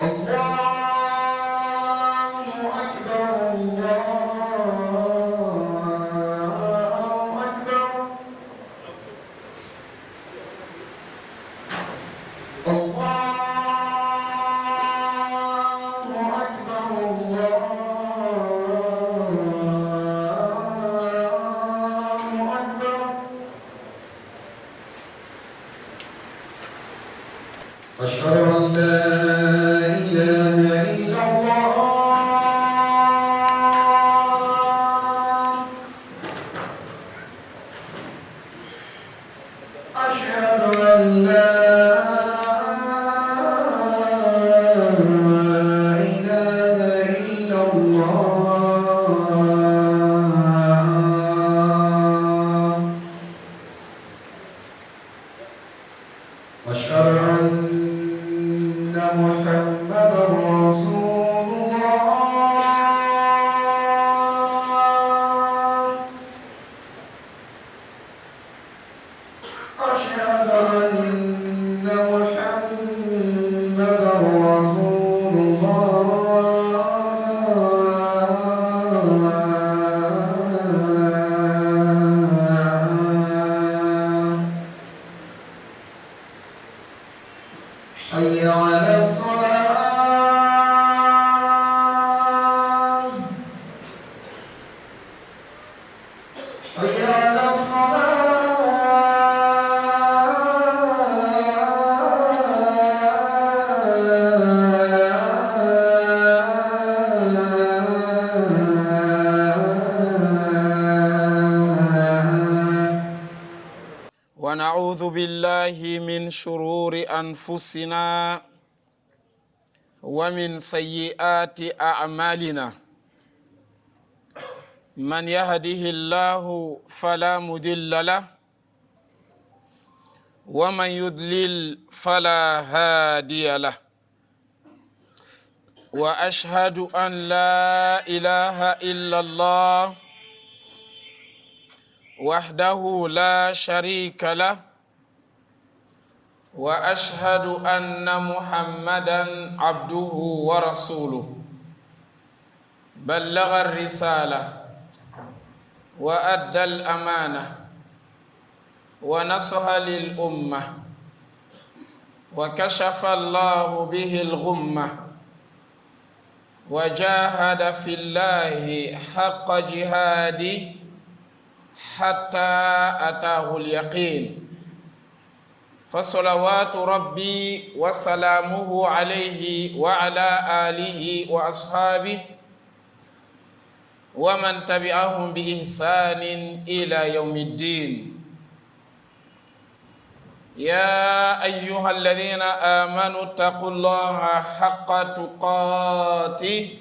الله أكبر الله أكبر الله أكبر الله أكبر أشهد أن لا إله إلا الله أشهد أن لا إله إلا الله أشهد أن محمدا رسول الله أشهد أن محمدا رسول الله حي على الصلاة حي على الصلاة. ونعوذ بالله من شرور أنفسنا ومن سيئات أعمالنا من يهده الله فلا مضل له ومن يضلل فلا هادي له وأشهد أن لا إله إلا الله وحده لا شريك له وأشهد أن محمدًا عبده ورسوله بلغ الرسالة وأدى الأمانة ونصح للأمة وكشف الله به الغمة وجاهد في الله حق جهاده حتى أتاه اليقين فصلوات ربي وسلامه عليه وعلى آله وأصحابه ومن تبعهم بإحسان إلى يوم الدين. يا أيها الذين آمنوا اتقوا الله حق تقاته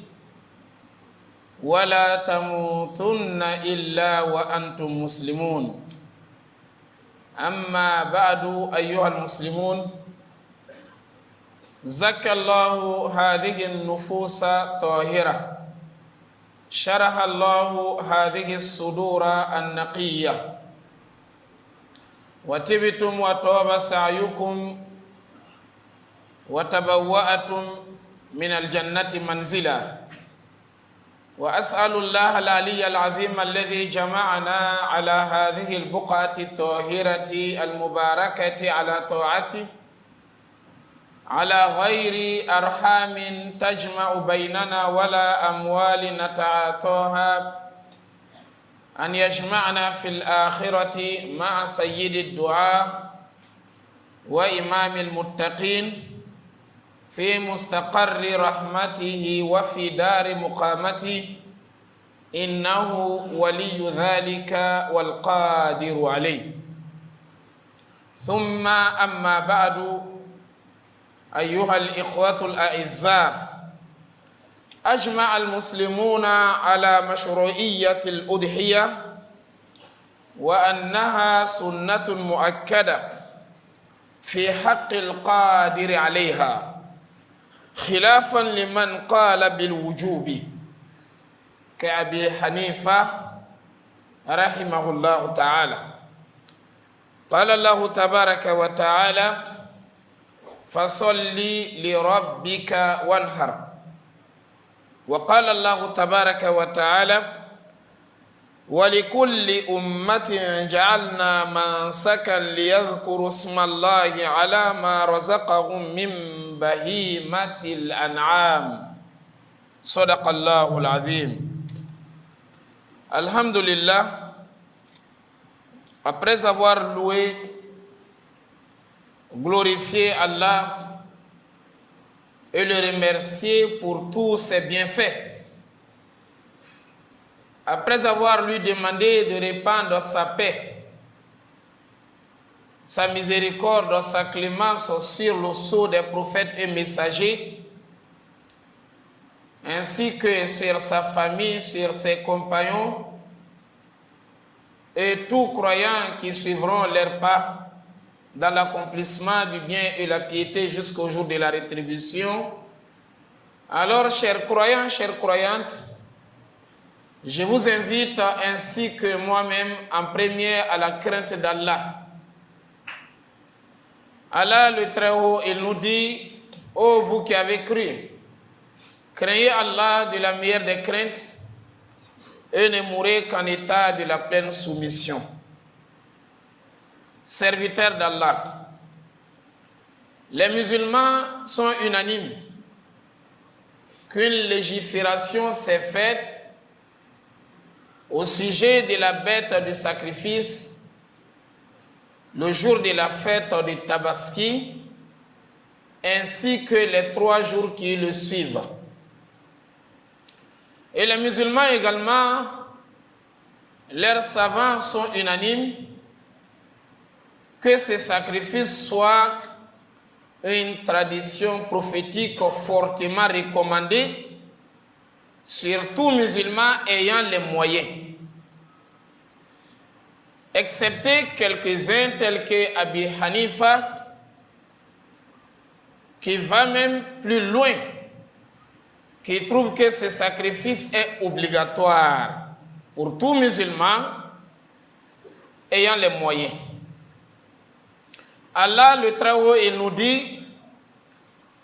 ولا تموتن إلا وأنتم مسلمون. أما بعد أيها المسلمون، زكى الله هذه النفوس طاهرة، شرح الله هذه الصدور النقية، وتبتم وطاب سعيكم وتبوأتم من الجنة منزلا. وأسأل الله العلي العظيم الذي جمعنا على هذه البقعة الطاهرة المباركة على طاعته على غير أرحام تجمع بيننا ولا أموال نتعاطاها أن يجمعنا في الآخرة مع سيد الدعاء وإمام المتقين في مستقر رحمته وفي دار مقامته، إنه ولي ذلك والقادر عليه. ثم أما بعد، أيها الإخوة الأعزاء، أجمع المسلمون على مشروعية الأضحية وأنها سنة مؤكدة في حق القادر عليها، خلافا لمن قال بالوجوب كأبي حنيفة رحمه الله تعالى. قال الله تبارك وتعالى: فصل لربك وانحر. وقال الله تبارك وتعالى ولكل أمة جعلنا منسكا ليذكروا اسم الله على ما رزقهم من بهيمة الأنعام. صدق الله العظيم. Alhamdulillah, après avoir loué, glorifié Allah et le remercier pour tous ses bienfaits, après avoir lui demandé de répandre sa paix, sa miséricorde, sa clémence sur le sceau des prophètes et messagers, ainsi que sur sa famille, sur ses compagnons et tous croyants qui suivront leurs pas dans l'accomplissement du bien et la piété jusqu'au jour de la rétribution. Alors, chers croyants, chères croyantes, je vous invite ainsi que moi-même en premier à la crainte d'Allah. Allah le Très-Haut, il nous dit, ô vous qui avez cru, craignez Allah de la meilleure des craintes et ne mourrez qu'en état de la pleine soumission. Serviteurs d'Allah, les musulmans sont unanimes qu'une légifération s'est faite au sujet de la bête de sacrifice le jour de la fête de Tabaski ainsi que les 3 jours qui le suivent. Et les musulmans également, leurs savants sont unanimes que ces sacrifices soient une tradition prophétique fortement recommandée sur tout musulman ayant les moyens, excepté quelques-uns tels que Abi Hanifa, qui va même plus loin, qui trouve que ce sacrifice est obligatoire pour tout musulman ayant les moyens. Allah le Très-Haut, il nous dit,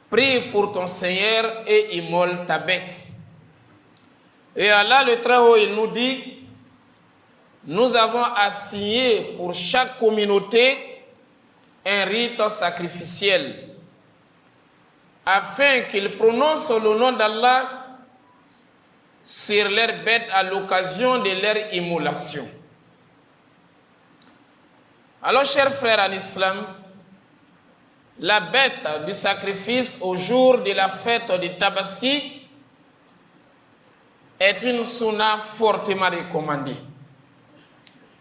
prie pour ton Seigneur et immole ta bête. Et Allah le Très-Haut, il nous dit, nous avons assigné pour chaque communauté un rite sacrificiel afin qu'ils prononcent le nom d'Allah sur leurs bêtes à l'occasion de leur immolation. Alors, chers frères en islam, la bête du sacrifice au jour de la fête de Tabaski est une sunna fortement recommandée.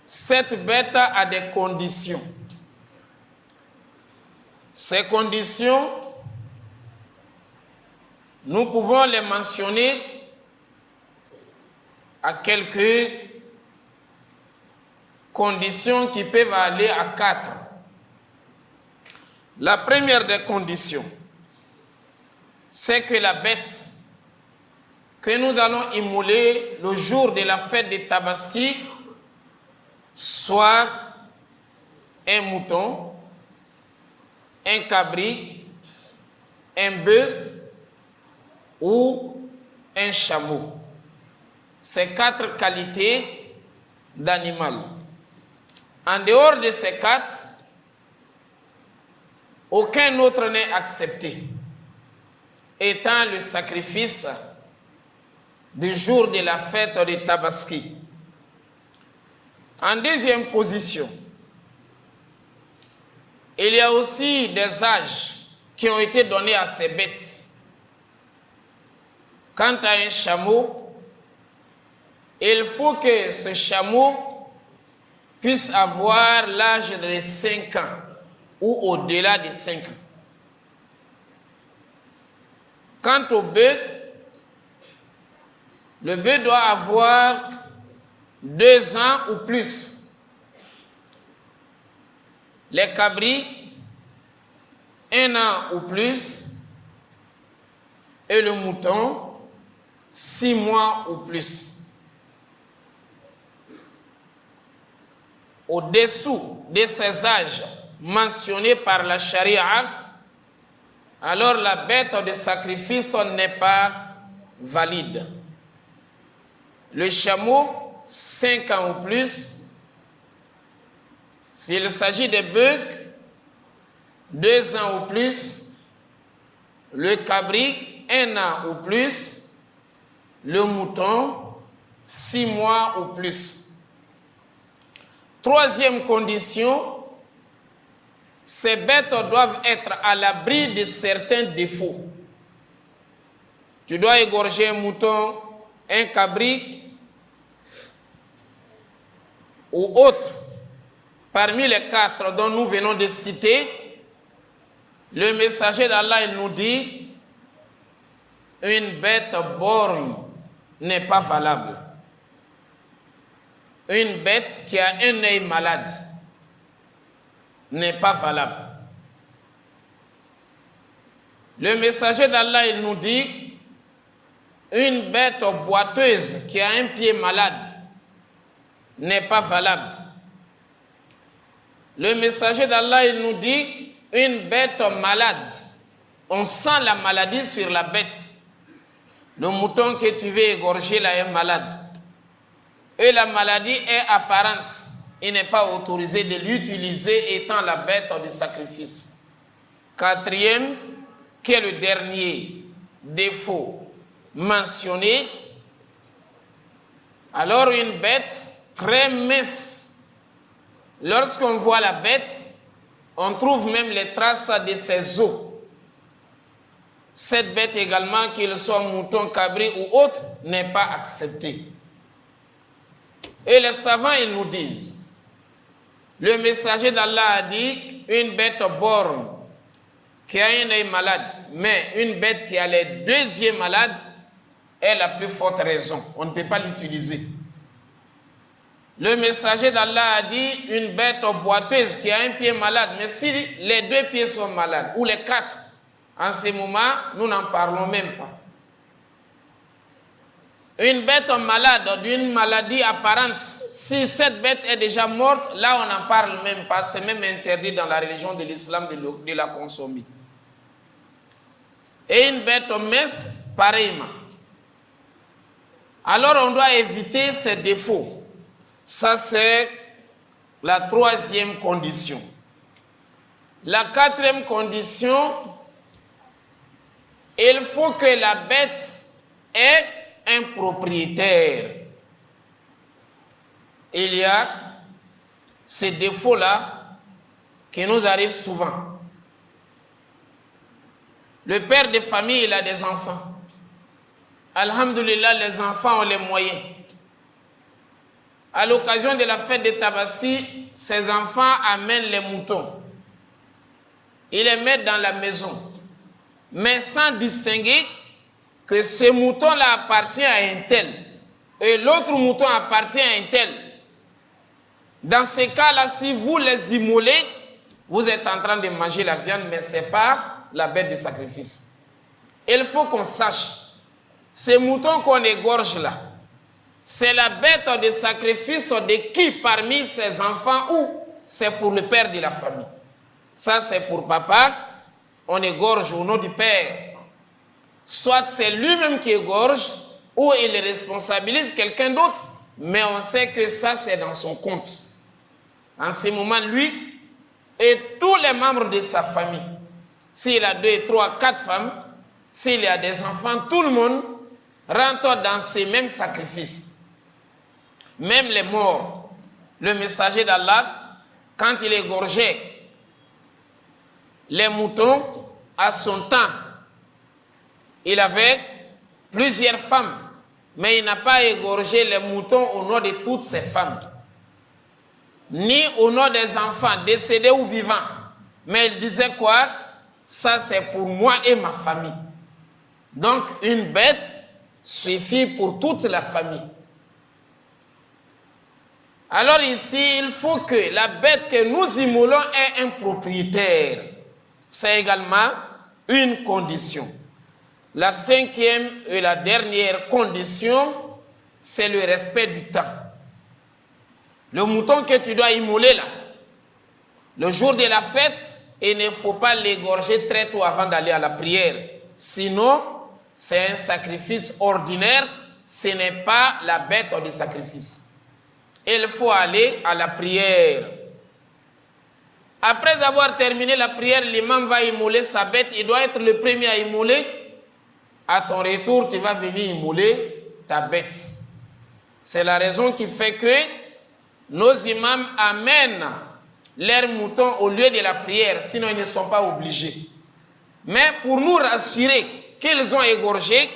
Cette bête a des conditions. Ces conditions, nous pouvons les mentionner à quelques conditions qui peuvent aller à 4. La première des conditions, c'est que la bête que nous allons immoler le jour de la fête de Tabaski soit un mouton, un cabri, un bœuf ou un chameau. Ces 4 qualités d'animal. En dehors de ces 4, aucun autre n'est accepté, étant le sacrifice du jour de la fête de Tabaski. En deuxième position, il y a aussi des âges qui ont été donnés à ces bêtes. Quant à un chameau, il faut que ce chameau puisse avoir l'âge de 5 ans ou au-delà de 5 ans. Quant au bœuf, le bœuf doit avoir 2 ans ou plus. Les cabris, 1 an ou plus. Et le mouton, 6 mois ou plus. Au-dessous de ces âges mentionnés par la charia, alors la bête de sacrifice n'est pas valide. Le chameau, 5 ans ou plus. S'il s'agit de bœufs, 2 ans ou plus. Le cabri, 1 an ou plus. Le mouton, 6 mois ou plus. Troisième condition, ces bêtes doivent être à l'abri de certains défauts. Tu dois égorger un mouton, un cabri ou autre. Parmi les 4 dont nous venons de citer, le messager d'Allah il nous dit une bête borgne n'est pas valable. Une bête qui a un œil malade n'est pas valable. Le messager d'Allah il nous dit une bête boiteuse qui a un pied malade n'est pas valable. Le messager d'Allah il nous dit une bête malade, on sent la maladie sur la bête. Le mouton que tu veux égorger là est malade. Et la maladie est apparente. Il n'est pas autorisé de l'utiliser étant la bête de sacrifice. Quatrième, qui est le dernier défaut mentionné. Alors une bête très mince. Lorsqu'on voit la bête, on trouve même les traces de ses os. Cette bête également, qu'il soit mouton, cabri ou autre, n'est pas acceptée. Et les savants, ils nous disent, le messager d'Allah a dit, une bête borgne, qui a un œil malade, mais une bête qui a les 2 yeux malades, est la plus forte raison. On ne peut pas l'utiliser. Le messager d'Allah a dit, une bête boiteuse qui a un pied malade, mais si les 2 pieds sont malades, ou les 4, en ce moment, nous n'en parlons même pas. Une bête malade d'une maladie apparente, si cette bête est déjà morte, là on n'en parle même pas, c'est même interdit dans la religion de l'islam de la consommer. Et une bête mince, pareillement. Alors on doit éviter ces défauts. Ça c'est la 3e condition. La 4e condition, il faut que la bête ait un propriétaire. Il y a ces défauts-là qui nous arrivent souvent. Le père de famille, il a des enfants. Alhamdulillah, les enfants ont les moyens. À l'occasion de la fête de Tabaski, ses enfants amènent les moutons. Ils les mettent dans la maison, mais sans distinguer que ce mouton-là appartient à un tel et l'autre mouton appartient à un tel. Dans ce cas-là, si vous les immolez, vous êtes en train de manger la viande, mais ce n'est pas la bête de sacrifice. Il faut qu'on sache, ce mouton qu'on égorge là, c'est la bête de sacrifice de qui parmi ses enfants ou c'est pour le père de la famille. Ça c'est pour papa, on égorge au nom du père. Soit c'est lui-même qui égorge ou il responsabilise quelqu'un d'autre, mais on sait que ça c'est dans son compte. En ce moment, lui et tous les membres de sa famille, s'il a 2, 3, 4 femmes, s'il y a des enfants, tout le monde rentre dans ce même sacrifice. Même les morts. Le messager d'Allah, quand il égorgeait les moutons, à son temps, il avait plusieurs femmes, mais il n'a pas égorgé les moutons au nom de toutes ces femmes, ni au nom des enfants décédés ou vivants. Mais il disait quoi? Ça c'est pour moi et ma famille. Donc une bête suffit pour toute la famille. Alors ici, il faut que la bête que nous immolons ait un propriétaire. C'est également une condition. La 5e et la dernière condition, c'est le respect du temps. Le mouton que tu dois immoler là, le jour de la fête, il ne faut pas l'égorger très tôt avant d'aller à la prière. Sinon, c'est un sacrifice ordinaire, ce n'est pas la bête de sacrifice. Il faut aller à la prière. Après avoir terminé la prière, l'imam va immoler sa bête. Il doit être le premier à immoler. À ton retour, tu vas venir immoler ta bête. C'est la raison qui fait que nos imams amènent leurs moutons au lieu de la prière, sinon ils ne sont pas obligés. Mais pour nous rassurer qu'ils ont égorgé,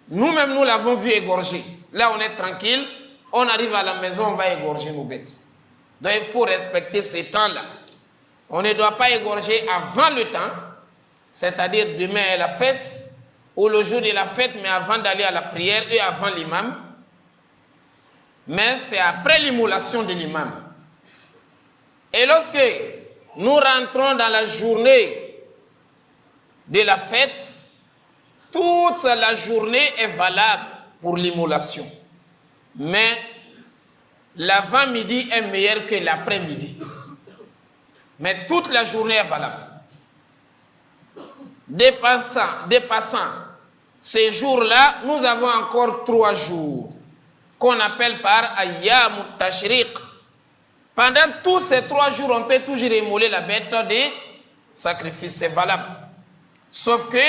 nous-mêmes nous l'avons vu égorger. Là on est tranquille, on arrive à la maison, on va égorger nos bêtes. Donc il faut respecter ce temps-là. On ne doit pas égorger avant le temps, c'est-à-dire demain est la fête, ou le jour de la fête, mais avant d'aller à la prière et avant l'imam. Mais c'est après l'immolation de l'imam. Et lorsque nous rentrons dans la journée de la fête, toute la journée est valable pour l'immolation. Mais l'avant-midi est meilleur que l'après-midi. Mais toute la journée est valable. Dépassant ces jours-là, nous avons encore 3 jours qu'on appelle par Ayyam Tashriq. Pendant tous ces 3 jours, on peut toujours immoler la bête de sacrifice, c'est valable. Sauf que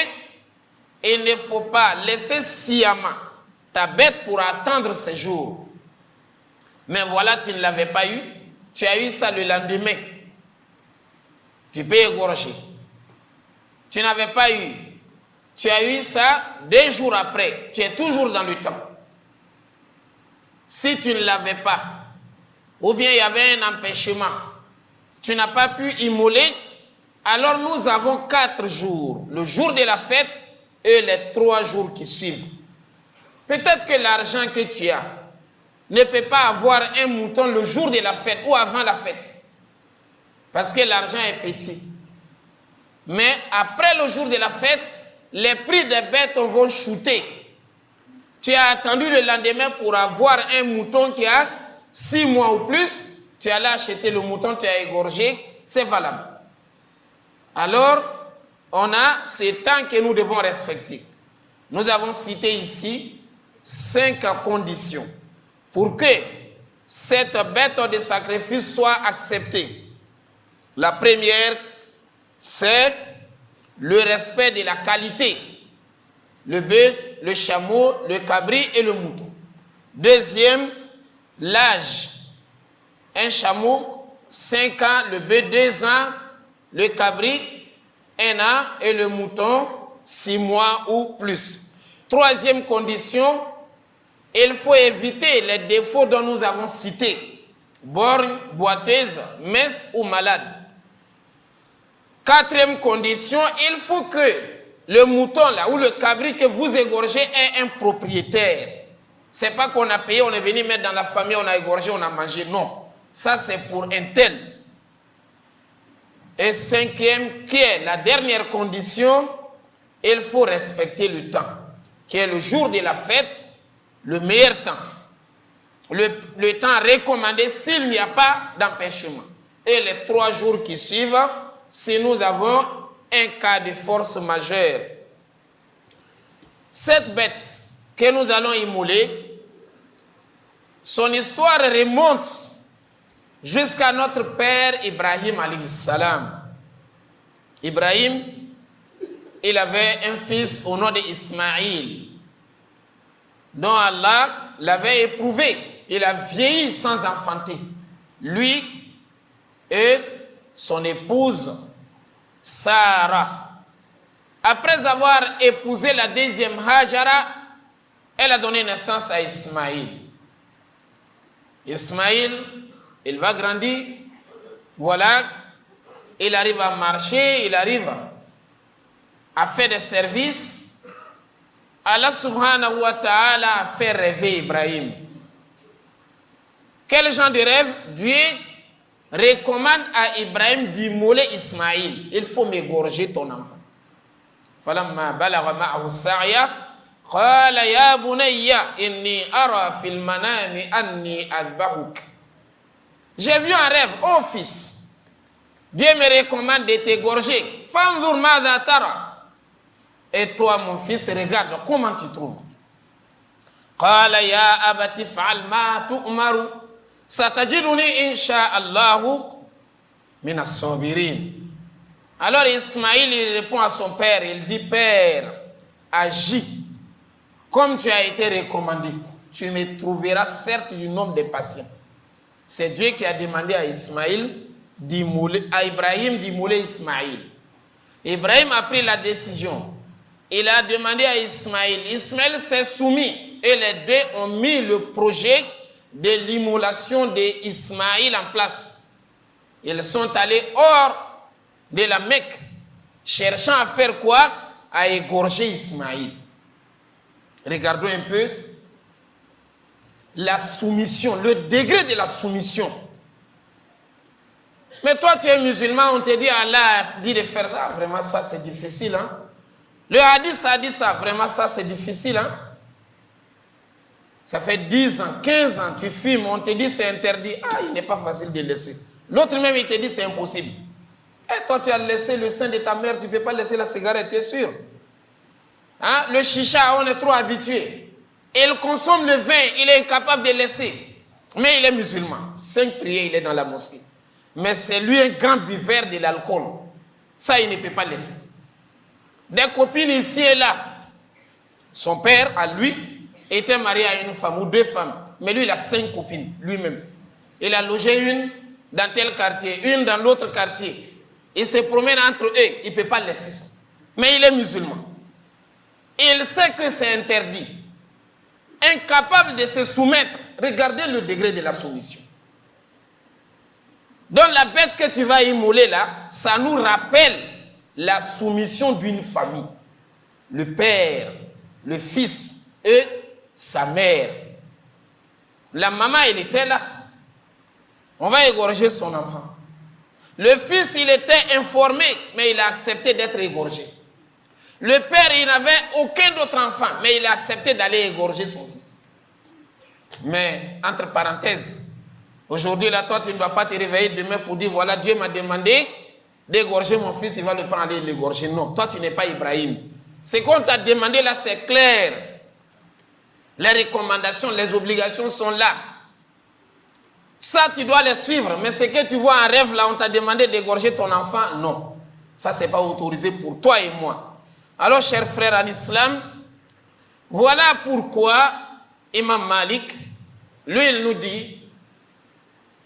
il ne faut pas laisser sciemment ta bête pour attendre ces jours. Mais voilà, tu ne l'avais pas eu, tu as eu ça le lendemain. Tu peux égorger. Tu n'avais pas eu, tu as eu ça 2 jours après, tu es toujours dans le temps. Si tu ne l'avais pas, ou bien il y avait un empêchement, tu n'as pas pu immoler, alors nous avons 4 jours, le jour de la fête et les 3 jours qui suivent. Peut-être que l'argent que tu as ne peut pas avoir un mouton le jour de la fête ou avant la fête, parce que l'argent est petit. Mais après le jour de la fête, les prix des bêtes vont chuter. Tu as attendu le lendemain pour avoir un mouton qui a 6 mois ou plus, tu allais acheter le mouton, tu as égorgé, c'est valable. Alors, on a ce temps que nous devons respecter. Nous avons cité ici 5 conditions pour que cette bête de sacrifice soit acceptée. La première, c'est le respect de la qualité. Le bœuf, le chameau, le cabri et le mouton. Deuxième, l'âge. Un chameau, 5 ans, le bœuf, 2 ans, le cabri, 1 an et le mouton, 6 mois ou plus. Troisième condition, il faut éviter les défauts dont nous avons cités. Borgne, boiteuse, mince ou malade. Quatrième condition, il faut que le mouton là ou le cabri que vous égorgez ait un propriétaire. C'est pas qu'on a payé, on est venu mettre dans la famille, on a égorgé, on a mangé. Non, ça c'est pour un tel. Et cinquième, qui est la dernière condition, il faut respecter le temps, qui est le jour de la fête, le meilleur temps. Le temps recommandé s'il n'y a pas d'empêchement. Et les 3 jours qui suivent, si nous avons un cas de force majeure. Cette bête que nous allons immoler, son histoire remonte jusqu'à notre père Ibrahim alayhi salam. Ibrahim, il avait un fils au nom d'Ismaïl, dont Allah l'avait éprouvé. Il a vieilli sans enfanter. Lui et son épouse Sarah. Après avoir épousé la deuxième Hajara, elle a donné naissance à Ismaïl. Ismaïl, il va grandir. Voilà, il arrive à marcher, il arrive à faire des services. Allah subhanahu wa ta'ala a fait rêver Ibrahim. Quel genre de rêve? Dieu recommande à Ibrahim d'immoler Ismaïl. Il faut m'égorger ton enfant. فلما بلغ معه السعي قال يا بني إني أرى في المنام أني أذبحك. J'ai vu un rêve, oh fils. Dieu me recommande de t'égorger. Fanzur madha tara. Et toi, mon fils, regarde, comment tu trouves? Qala ya abati fa'al ma tu'maru. Satajiduni insha Allahu min as-sabirin. Alors Ismaïl, il répond à son père, il dit, Père, agis comme tu as été recommandé. Tu me trouveras certes du nombre des patients. C'est Dieu qui a demandé à Ibrahim d'immoler Ismaïl. Ibrahim a pris la décision. Il a demandé à Ismaïl. Ismaïl s'est soumis et les deux ont mis le projet de l'immolation d'Ismaïl en place. Ils sont allés hors de la Mecque, cherchant à faire quoi? À égorger Ismaïl. Regardons un peu la soumission, le degré de la soumission. Mais toi, tu es musulman, on te dit, Allah dit de faire ça. Vraiment, ça, c'est difficile. Hein? Le hadith a dit ça. Vraiment, ça, c'est difficile. Hein? Ça fait 10 ans, 15 ans, tu fumes, on te dit c'est interdit. Ah, il n'est pas facile de laisser. L'autre même, il te dit c'est impossible. Et toi, tu as laissé le sein de ta mère, tu ne peux pas laisser la cigarette, tu es sûr? Hein? Le chicha, on est trop habitué. Il consomme le vin, il est incapable de laisser. Mais il est musulman. 5 prières, il est dans la mosquée. Mais c'est lui un grand buveur de l'alcool. Ça, il ne peut pas laisser. Des copines ici et là. Son père, à lui, était marié à une femme ou 2 femmes. Mais lui, il a 5 copines, lui-même. Il a logé une dans tel quartier, une dans l'autre quartier. Il se promène entre eux, il ne peut pas laisser ça. Mais il est musulman. Il sait que c'est interdit. Incapable de se soumettre. Regardez le degré de la soumission. Donc la bête que tu vas immoler là, ça nous rappelle la soumission d'une famille. Le père, le fils et sa mère. La maman, elle était là. On va égorger son enfant. Le fils, il était informé, mais il a accepté d'être égorgé. Le père, il n'avait aucun autre enfant, mais il a accepté d'aller égorger son fils. Mais, entre parenthèses, aujourd'hui, là, toi, tu ne dois pas te réveiller demain pour dire, voilà, Dieu m'a demandé d'égorger mon fils, tu vas le prendre et l'égorger. Non, toi, tu n'es pas Ibrahim. Ce qu'on t'a demandé là, c'est clair. Les recommandations, les obligations sont là. Ça, tu dois les suivre. Mais ce que tu vois en rêve, là, on t'a demandé d'égorger ton enfant, non. Ça, ce n'est pas autorisé pour toi et moi. Alors, chers frères en islam, voilà pourquoi Imam Malik, lui, il nous dit,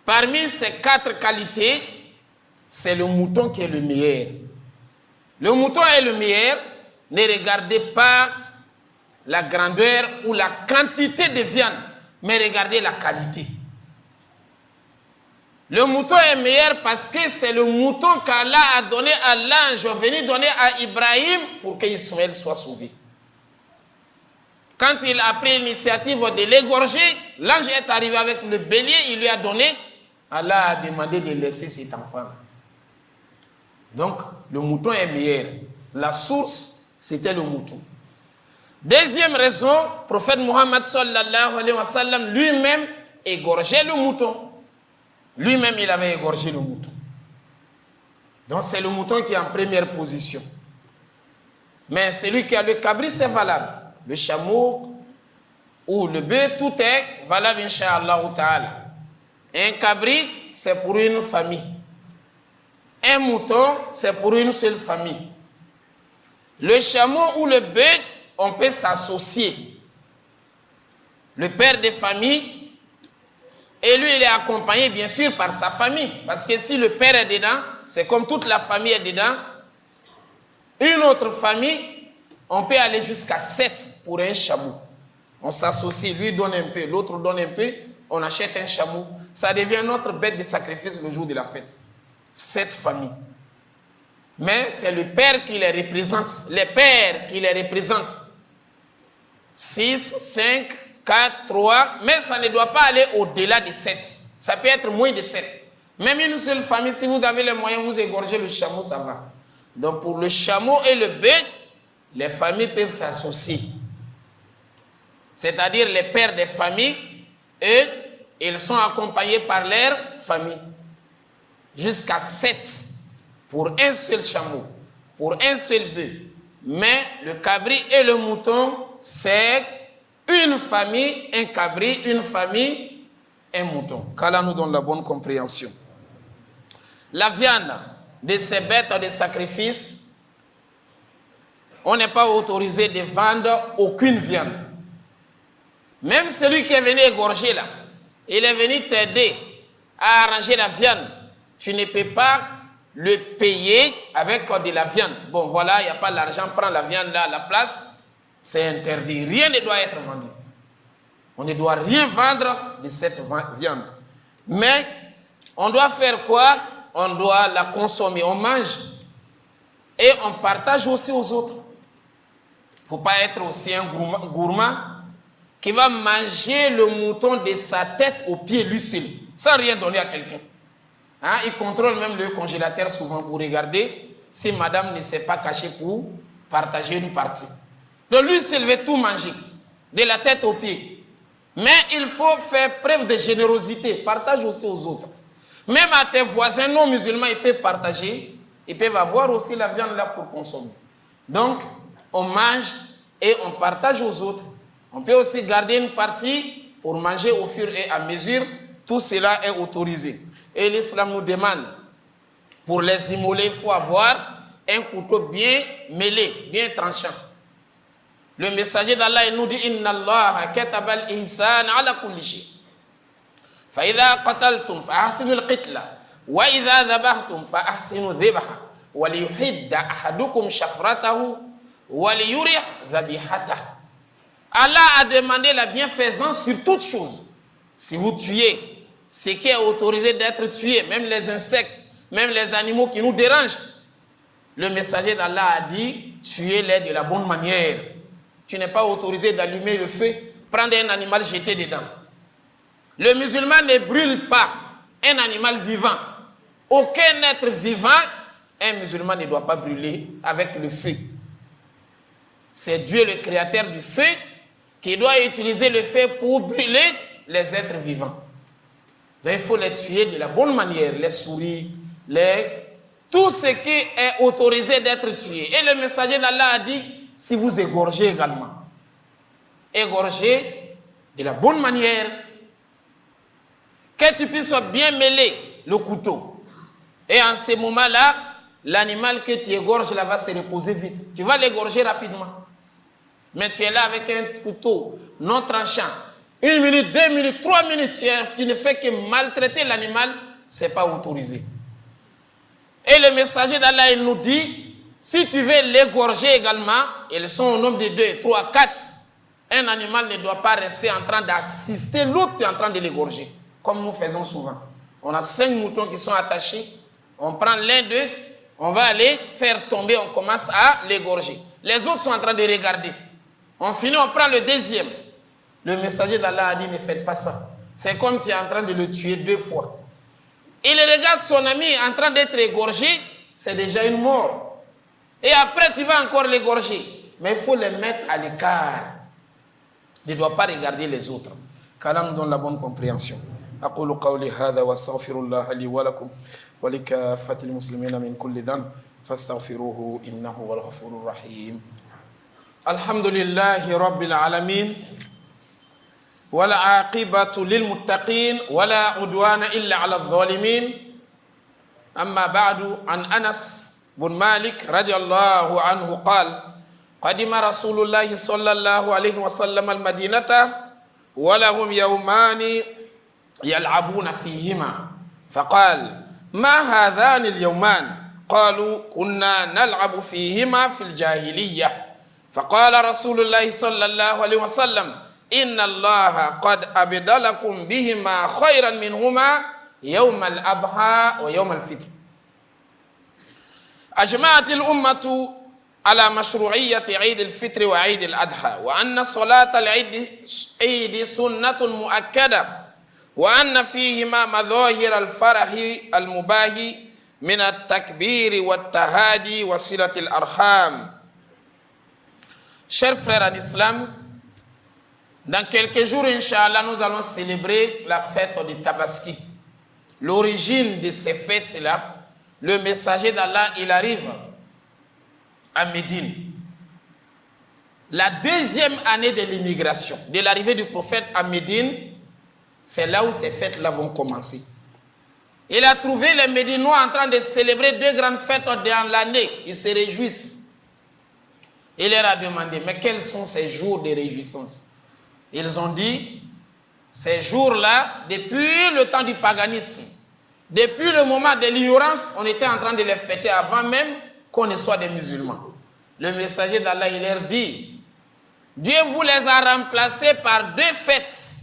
parmi ces 4 qualités, c'est le mouton qui est le meilleur. Le mouton est le meilleur. Ne regardez pas la grandeur ou la quantité de viande, mais regardez la qualité. Le mouton est meilleur parce que c'est le mouton qu'Allah a donné à l'ange, venu donner à Ibrahim pour qu'Ismaël soit sauvé. Quand il a pris l'initiative de l'égorger, l'ange est arrivé avec le bélier, il lui a donné, Allah a demandé de laisser cet enfant. Donc, le mouton est meilleur. La source, c'était le mouton. Deuxième raison, le prophète Mohammed sallallahu alayhi wa sallam lui-même égorgeait le mouton. Lui-même, il avait égorgé le mouton. Donc, c'est le mouton qui est en première position. Mais celui qui a le cabri, c'est valable. Le chameau ou le bœuf, tout est valable, inch'Allah ta'ala. Un cabri, c'est pour une famille. Un mouton, c'est pour une seule famille. Le chameau ou le bœuf, on peut s'associer. Le père de famille, et lui, il est accompagné, bien sûr, par sa famille. Parce que si le père est dedans, c'est comme toute la famille est dedans. Une autre famille, on peut aller jusqu'à 7 pour un chameau. On s'associe, lui donne un peu, l'autre donne un peu, on achète un chameau. Ça devient notre bête de sacrifice le jour de la fête. 7 familles. Mais c'est le père qui les représente, les pères qui les représentent. 6, 5, 4, 3, mais ça ne doit pas aller au-delà de 7. Ça peut être moins de 7. Même une seule famille, si vous avez les moyens, vous égorgez le chameau, ça va. Donc pour le chameau et le bœuf, les familles peuvent s'associer. C'est-à-dire les pères des familles, eux, ils sont accompagnés par leur famille. Jusqu'à 7 pour un seul chameau, pour un seul bœuf. Mais le cabri et le mouton, c'est une famille, un cabri, une famille, un mouton. Qu'Allah nous donne la bonne compréhension. La viande de ces bêtes de sacrifice, on n'est pas autorisé de vendre aucune viande. Même celui qui est venu égorger là, il est venu t'aider à arranger la viande. Tu ne peux pas le payer avec de la viande. Bon voilà, il n'y a pas l'argent, prends la viande là à la place. C'est interdit. Rien ne doit être vendu. On ne doit rien vendre de cette viande. Mais on doit faire quoi? On doit la consommer. On mange et on partage aussi aux autres. Il ne faut pas être aussi un gourmand qui va manger le mouton de sa tête aux pieds lui seul, sans rien donner à quelqu'un. Hein? Il contrôle même le congélateur souvent pour regarder si madame ne s'est pas cachée pour partager une partie. Donc lui seul veut tout manger, de la tête aux pieds. Mais il faut faire preuve de générosité, partage aussi aux autres. Même à tes voisins non musulmans, ils peuvent partager, ils peuvent avoir aussi la viande là pour consommer. Donc, on mange et on partage aux autres. On peut aussi garder une partie pour manger au fur et à mesure. Tout cela est autorisé. Et l'islam nous demande, pour les immoler, il faut avoir un couteau bien mêlé, bien tranchant. Le messager d'Allah, il nous dit « Inna Allah kataba al-ihsan ala kulli shay. Fa idha qataltum fa ahsinu al-qitla. Wa idha dhabahtum fa ahsinu dhibaha. Wa liyuhidda ahadukum shafratahu. Wa liyurih dhabihatahu. » Allah a demandé la bienfaisance sur toutes choses. Si vous tuez ce qui est autorisé d'être tué, même les insectes, même les animaux qui nous dérangent, le messager d'Allah a dit « Tuez-les de la bonne manière. » Tu n'es pas autorisé d'allumer le feu, prendre un animal, jeter dedans. Le musulman ne brûle pas un animal vivant. Aucun être vivant, un musulman ne doit pas brûler avec le feu. C'est Dieu le créateur du feu qui doit utiliser le feu pour brûler les êtres vivants. Donc il faut les tuer de la bonne manière, les souris, tout ce qui est autorisé d'être tué. Et le messager d'Allah a dit, si vous égorgez également, égorgez de la bonne manière, que tu puisses bien mêler le couteau. Et en ce moment-là, l'animal que tu égorges là va se reposer vite. Tu vas l'égorger rapidement. Mais tu es là avec un couteau non tranchant. 1 minute, 2 minutes, 3 minutes, tu ne fais que maltraiter l'animal, ce n'est pas autorisé. Et le messager d'Allah, il nous dit, si tu veux l'égorger également, ils sont au nombre de 2, 3, 4. Un animal ne doit pas rester en train d'assister l'autre qui est en train de l'égorger, comme nous faisons souvent. On a 5 moutons qui sont attachés, on prend l'un d'eux, on va aller faire tomber, on commence à l'égorger. Les autres sont en train de regarder. On finit, on prend le deuxième. Le messager d'Allah a dit, ne faites pas ça. C'est comme tu es en train de le tuer 2 fois. Il regarde son ami en train d'être égorgé, c'est déjà une mort. Et après, tu vas encore l'égorger. Mais il faut les mettre à l'écart. Il ne doit pas regarder les autres. Qu'Allah nous donne la bonne compréhension. أقول قولي هذا واستغفر الله لي ولكم ولكافة المسلمين من كل ذنب فاستغفروه إنه هو الغفور الرحيم. الحمد لله رب العالمين والعاقبة للمتقين ولا عدوان إلا على الظالمين. أما بعد، عن أنس بن مالك رضي الله عنه قال: قدم رسول الله صلى الله عليه وسلم المدينة ولهم يومان يلعبون فيهما، فقال: ما هذان اليومان؟ قالوا: كنا نلعب فيهما في الجاهلية. فقال رسول الله صلى الله عليه وسلم: إن الله قد أبدلكم بهما خيرا منهما يوم الأضحى ويوم الفطر. أجمعت الأمة على مشروعية عيد الفطر وعيد الأضحى، وأن صلاة العيد سنة مؤكدة، وأن فيهما مظاهر الفرح المباهي من التكبير والتهادي وصلة الأرحام. Chers frères en islam, dans quelques jours, Inch'Allah, nous allons célébrer la fête de Tabaski. L'origine de ces fêtes-là, le messager d'Allah, il arrive à Médine. La deuxième année de l'immigration, de l'arrivée du prophète à Médine, c'est là où ces fêtes-là vont commencer. Il a trouvé les Médinois en train de célébrer 2 grandes fêtes dans l'année. Ils se réjouissent. Il leur a demandé, mais quels sont ces jours de réjouissance? Ils ont dit, ces jours-là, depuis le temps du paganisme, depuis le moment de l'ignorance, on était en train de les fêter avant même qu'on ne soit des musulmans. Le messager d'Allah, il leur dit, Dieu vous les a remplacés par 2 fêtes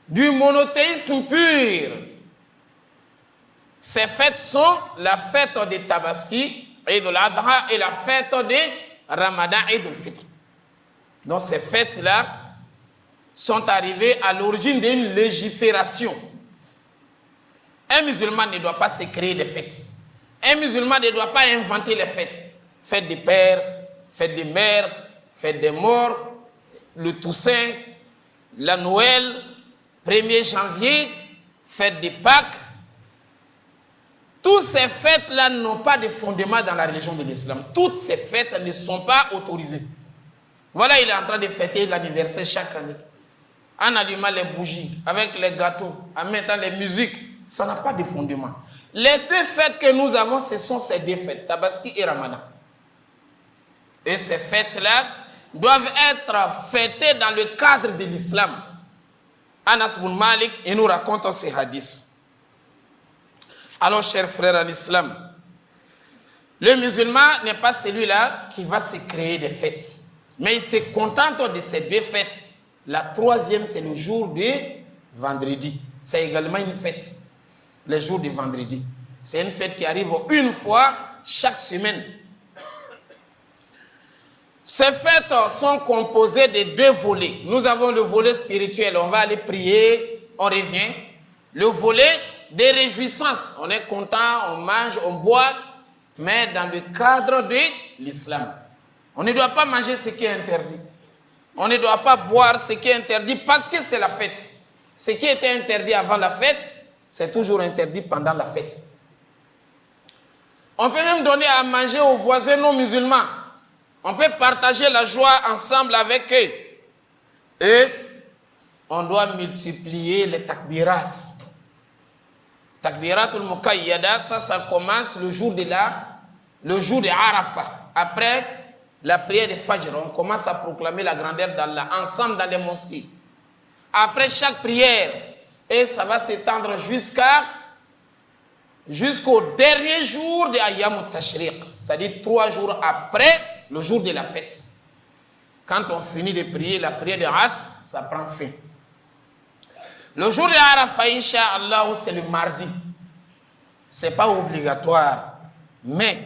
du monothéisme pur. Ces fêtes sont la fête de Tabaski, Eid al-Adha, et la fête de Ramadan, Eid al-Fitr. Donc ces fêtes-là sont arrivées à l'origine d'une légifération. Un musulman ne doit pas se créer des fêtes. Un musulman ne doit pas inventer les fêtes. Fête des pères, fête des mères, fête des morts, le Toussaint, la Noël, 1er janvier, fête des Pâques. Toutes ces fêtes-là n'ont pas de fondement dans la religion de l'islam. Toutes ces fêtes ne sont pas autorisées. Voilà, il est en train de fêter l'anniversaire chaque année. En allumant les bougies, avec les gâteaux, en mettant les musiques, ça n'a pas de fondement. Les 2 fêtes que nous avons, ce sont ces 2 fêtes, Tabaski et Ramadan. Et ces fêtes-là doivent être fêtées dans le cadre de l'islam. Anas bin Malik, il nous raconte ces hadiths. Alors, chers frères en islam, le musulman n'est pas celui-là qui va se créer des fêtes. Mais il se contente de ces 2 fêtes. La 3e, c'est le jour de vendredi. C'est également une fête. Le jour de vendredi. C'est une fête qui arrive une fois chaque semaine. Ces fêtes sont composées de 2 volets. Nous avons le volet spirituel. On va aller prier, on revient. Le volet des réjouissances. On est content, on mange, on boit, mais dans le cadre de l'islam. On ne doit pas manger ce qui est interdit. On ne doit pas boire ce qui est interdit parce que c'est la fête. Ce qui était interdit avant la fête, c'est toujours interdit pendant la fête. On peut même donner à manger aux voisins non musulmans. On peut partager la joie ensemble avec eux. Et on doit multiplier les takbirat. Takbiratul Muqayyada, ça commence le jour de Arafah. Après la prière de Fajr, on commence à proclamer la grandeur d'Allah ensemble dans les mosquées. Après chaque prière, et ça va s'étendre jusqu'au dernier jour de Ayyam Tashriq, c'est-à-dire 3 jours après le jour de la fête. Quand on finit de prier la prière de As, ça prend fin. Le jour de Arafah, Inch'Allah, c'est le mardi. Ce n'est pas obligatoire, mais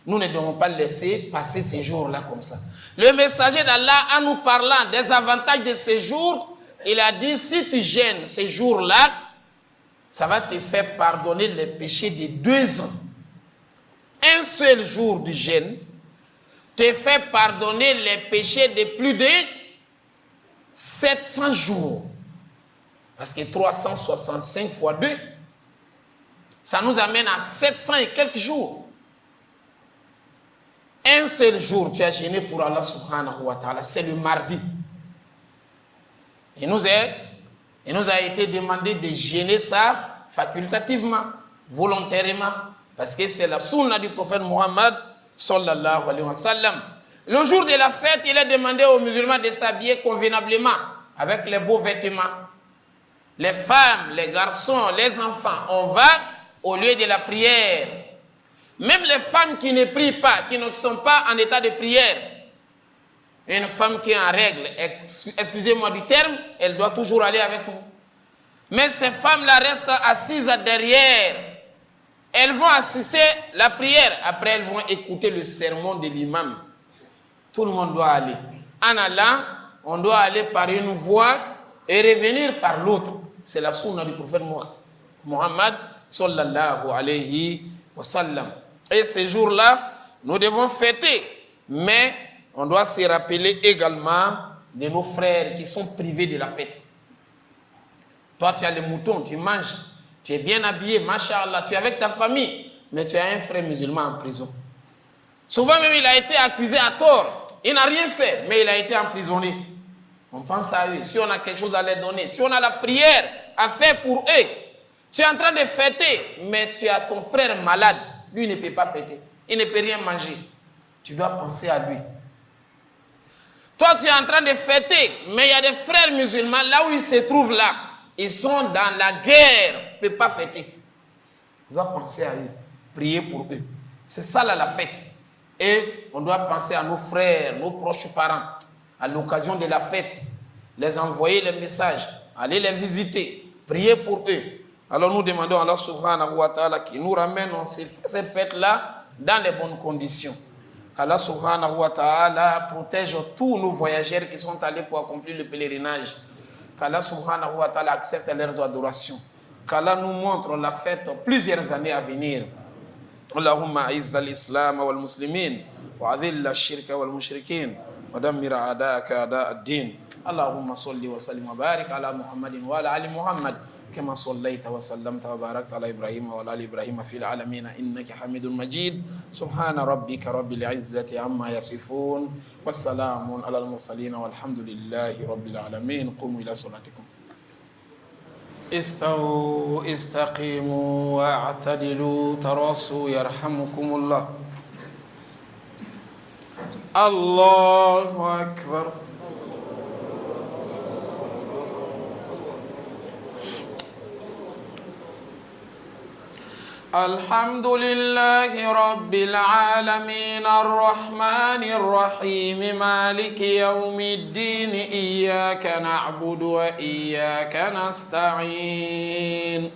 nous ne devons pas laisser passer ces jours-là comme ça. Le messager d'Allah, en nous parlant des avantages de ces jours, il a dit, si tu gênes ces jours-là, ça va te faire pardonner les péchés de 2 ans. Un seul jour de jeûne te fait pardonner les péchés de plus de 700 jours. Parce que 365 fois 2, ça nous amène à 700 et quelques jours. Un seul jour, tu as jeûné pour Allah subhanahu wa ta'ala, c'est le mardi. Il nous a été demandé de jeûner ça facultativement, volontairement, parce que c'est la sunna du prophète Muhammad sallallahu alayhi wa sallam. Le jour de la fête, il est demandé aux musulmans de s'habiller convenablement, avec les beaux vêtements. Les femmes, les garçons, les enfants, on va au lieu de la prière. Même les femmes qui ne prient pas, qui ne sont pas en état de prière, une femme qui est en règle, excusez-moi du terme, elle doit toujours aller avec nous. Mais ces femmes-là restent assises derrière. Elles vont assister à la prière. Après, elles vont écouter le sermon de l'imam. Tout le monde doit aller. En allant, on doit aller par une voie et revenir par l'autre. C'est la sunna du prophète Muhammad sallallahu alayhi wa sallam. Et ces jours-là, nous devons fêter. Mais on doit se rappeler également de nos frères qui sont privés de la fête. Toi, tu as les moutons, tu manges, tu es bien habillé, mashallah, tu es avec ta famille. mais tu as un frère musulman en prison. Souvent même, il a été accusé à tort. Il n'a rien fait, mais il a été emprisonné. On pense à eux. Si on a quelque chose à leur donner, si on a la prière à faire pour eux, tu es en train de fêter, mais tu as ton frère malade. Lui, il ne peut pas fêter. Il ne peut rien manger. Tu dois penser à lui. Toi, tu es en train de fêter, mais il y a des frères musulmans, là où ils se trouvent là, ils sont dans la guerre, ils ne peuvent pas fêter. On doit penser à eux, prier pour eux. C'est ça là, la fête. Et on doit penser à nos frères, nos proches parents, à l'occasion de la fête, les envoyer les messages, aller les visiter, prier pour eux. Alors nous demandons à Allah subhanahu wa ta'ala qui nous ramène cette fête-là dans les bonnes conditions. Qu'Allah subhanahu wa ta'ala protège tous nos voyageurs qui sont allés pour accomplir le pèlerinage. Qu'Allah subhanahu wa ta'ala accepte leurs adorations. Qu'Allah nous montre la fête plusieurs années à venir. Allahumma a'izz al-islam wal muslimin wa adhill ash-shirka wal mushrikin wa dammir a'da'aka a'da' ad-din. Allahumma salli wa sallim wa barik ala Muhammadin wa ala ali Muhammad كما صليت وسلمت وباركت على إبراهيم وعلى آل إبراهيم في العالمين إنك حميد مجيد سبحان ربك رب العزة عما يصفون والسلام على المرسلين والحمد لله رب العالمين قوموا إلى صلاتكم استووا استقيموا واعتدلوا تراصوا يرحمكم الله الله أكبر الحمد لله رب العالمين الرحمن الرحيم مالك يوم الدين إياك نعبد وإياك نستعين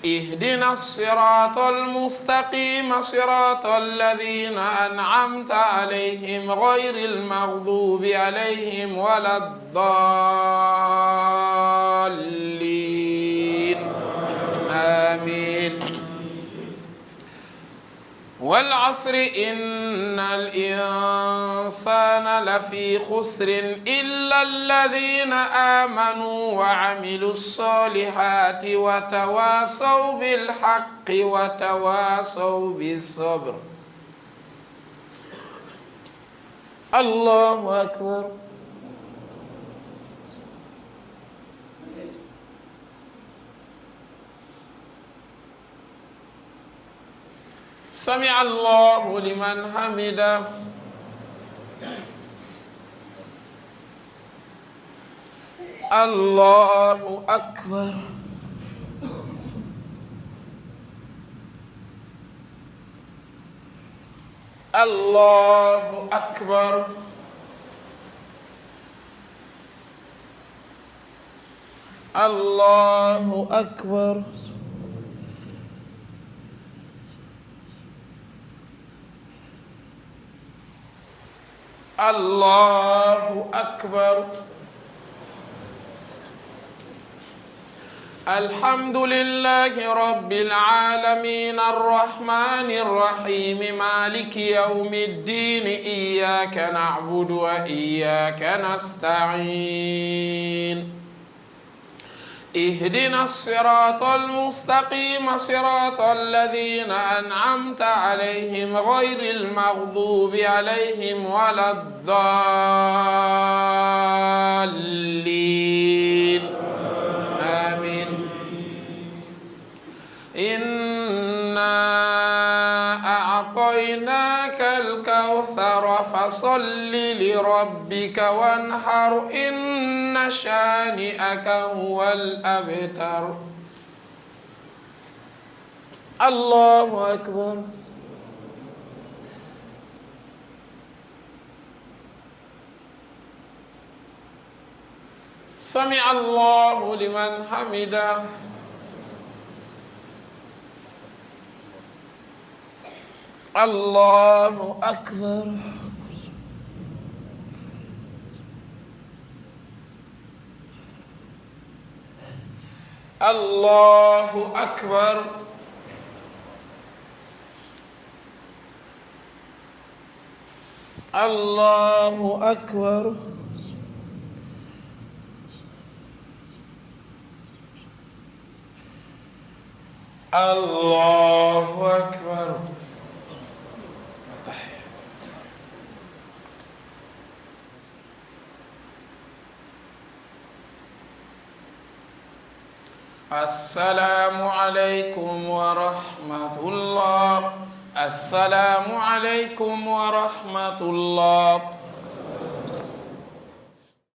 اهدنا الصراط المستقيم صراط الذين أنعمت عليهم غير المغضوب عليهم ولا الضالين آمين والعصر إن الإنسان لفي خسر إلا الذين آمنوا وعملوا الصالحات وتواصوا بالحق وتواصوا بالصبر الله أكبر سمع الله لمن حمده الله أكبر الله أكبر الله أكبر الله أكبر الحمد لله رب العالمين الرحمن الرحيم مالك يوم الدين إياك نعبد وإياك نستعين اهدنا الصراط المستقيم صراط الذين أنعمت عليهم غير المغضوب عليهم ولا الضالين آمين إنا أعطيناك الكوثر فصل لربك وانحر إن شانئك هو الأبتر الله أكبر سمع الله لمن حمده الله أكبر الله أكبر الله أكبر Allahu Akbar. Assalamu alaikum wa rahmatullah. Assalamu alaikum wa rahmatullah.